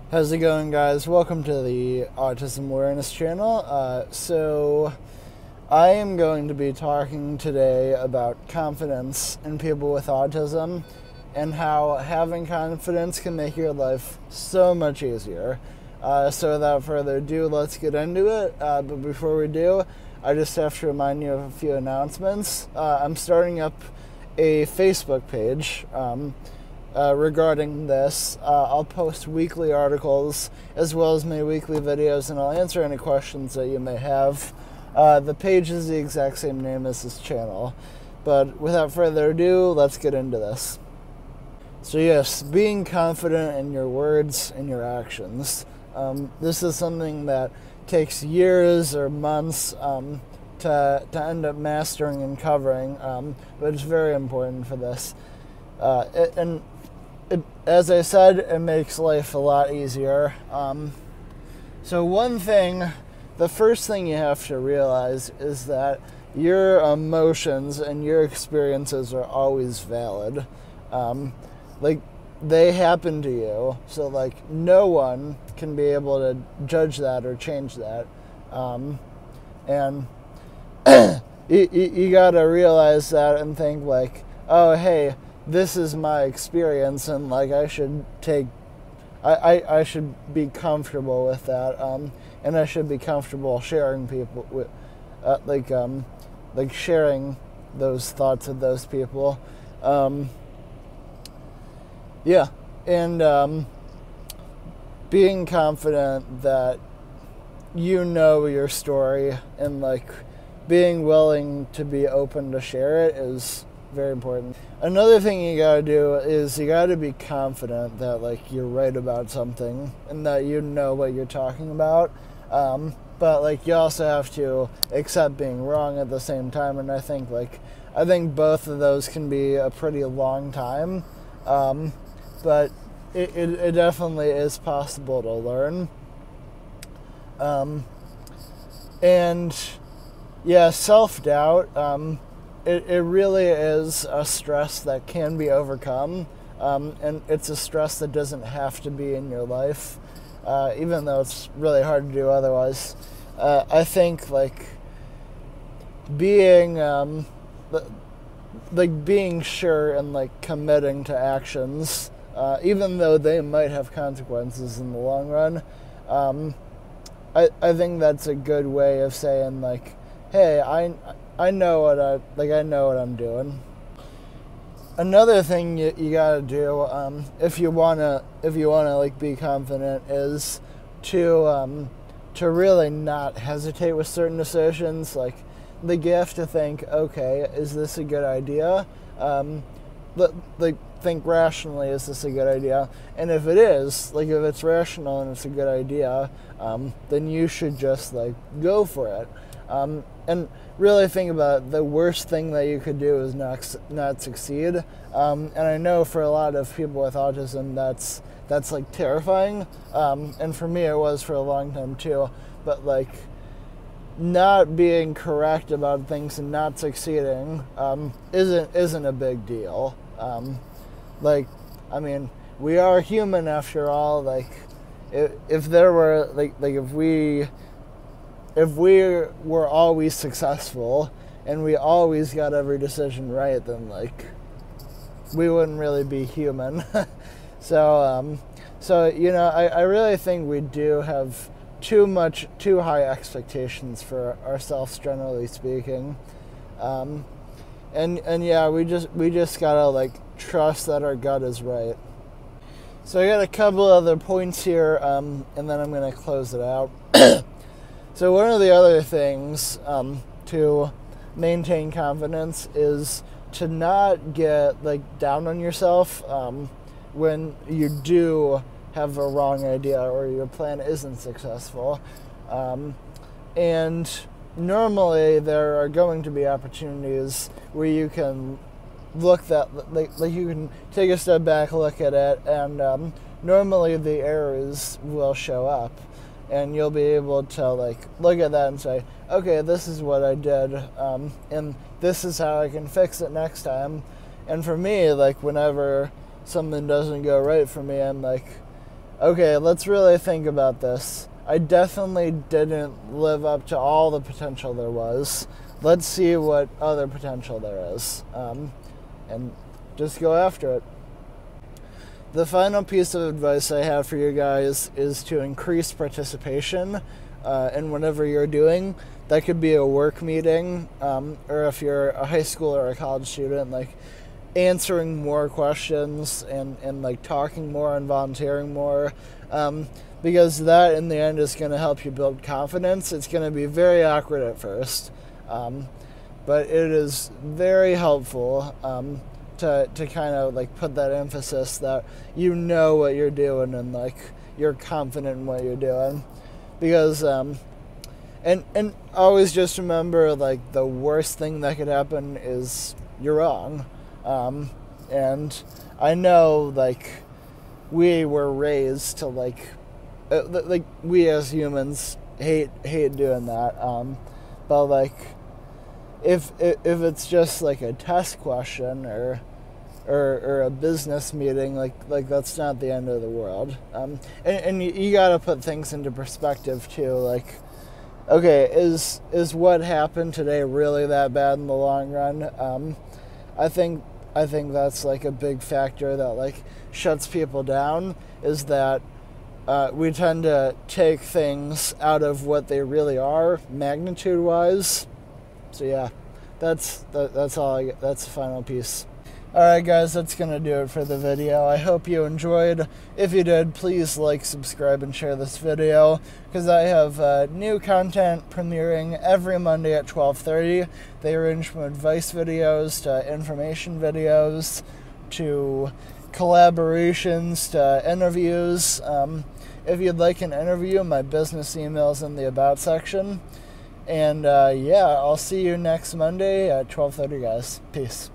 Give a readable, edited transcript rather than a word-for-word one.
How's it going, guys? Welcome to the Autism Awareness channel. So I am going to be talking today about confidence in people with autism and how having confidence can make your life so much easier. So without further ado, let's get into it. But before we do, I just have to remind you of a few announcements. I'm starting up a Facebook page regarding this. I'll post weekly articles as well as my weekly videos, and I'll answer any questions that you may have. The page is the exact same name as this channel. But without further ado, let's get into this. So yes, being confident in your words and your actions. This is something that takes years or months to end up mastering and covering, but it's very important for this. As I said, it makes life a lot easier. So the first thing you have to realize is that your emotions and your experiences are always valid. They happen to you, so no one can be able to judge that or change that. And you gotta realize that and think oh, hey, this is my experience, and I should be comfortable with that, and I should be comfortable sharing people with, sharing those thoughts with those people. Yeah, and being confident that you know your story and being willing to be open to share it is very important. Another thing you gotta do is you gotta be confident that you're right about something and that you know what you're talking about. But you also have to accept being wrong at the same time, and I think both of those can be a pretty long time. But it definitely is possible to learn. And yeah, self-doubt, it really is a stress that can be overcome, and it's a stress that doesn't have to be in your life, even though it's really hard to do otherwise. I think being being sure and committing to actions, even though they might have consequences in the long run, I think that's a good way of saying hey, I know what I know what I'm doing. Another thing you gotta do, if you wanna be confident, is to really not hesitate with certain decisions. You have to think, okay, is this a good idea? Think rationally, is this a good idea? And if it is, if it's rational and it's a good idea, then you should just go for it. And really think about it. The worst thing that you could do is not succeed. And I know for a lot of people with autism, that's terrifying. And for me, it was for a long time too. But not being correct about things and not succeeding isn't a big deal. We are human after all. If there were if we were always successful and we always got every decision right, then we wouldn't really be human. So I really think we do have too high expectations for ourselves, generally speaking. And yeah, we just gotta trust that our gut is right. So I got a couple other points here, and then I'm gonna close it out. So one of the other things to maintain confidence is to not get down on yourself when you do have a wrong idea or your plan isn't successful. And normally there are going to be opportunities where you can you can take a step back, look at it, and normally the errors will show up. And you'll be able to look at that and say, okay, this is what I did, and this is how I can fix it next time. And for me, whenever something doesn't go right for me, I'm okay, let's really think about this. I definitely didn't live up to all the potential there was. Let's see what other potential there is. And just go after it. The final piece of advice I have for you guys is to increase participation in whatever you're doing. That could be a work meeting, or if you're a high school or a college student, like answering more questions and like talking more and volunteering more, because that in the end is going to help you build confidence. It's going to be very awkward at first, but it is very helpful to kind of like put that emphasis that you know what you're doing and like you're confident in what you're doing, because and always just remember, like, the worst thing that could happen is you're wrong. And I know, like, we were raised to like we as humans hate doing that. But like, if it's just like a test question or a business meeting, like that's not the end of the world. And you got to put things into perspective too. Like, okay, is what happened today really that bad in the long run? I think that's like a big factor that like shuts people down, is that we tend to take things out of what they really are, magnitude wise. So yeah, that's all. That's the final piece. Alright guys, that's going to do it for the video. I hope you enjoyed. If you did, please like, subscribe, and share this video, because I have new content premiering every Monday at 12:30. They range from advice videos to information videos to collaborations to interviews. If you'd like an interview, my business email's in the About section. And yeah, I'll see you next Monday at 12:30, guys. Peace.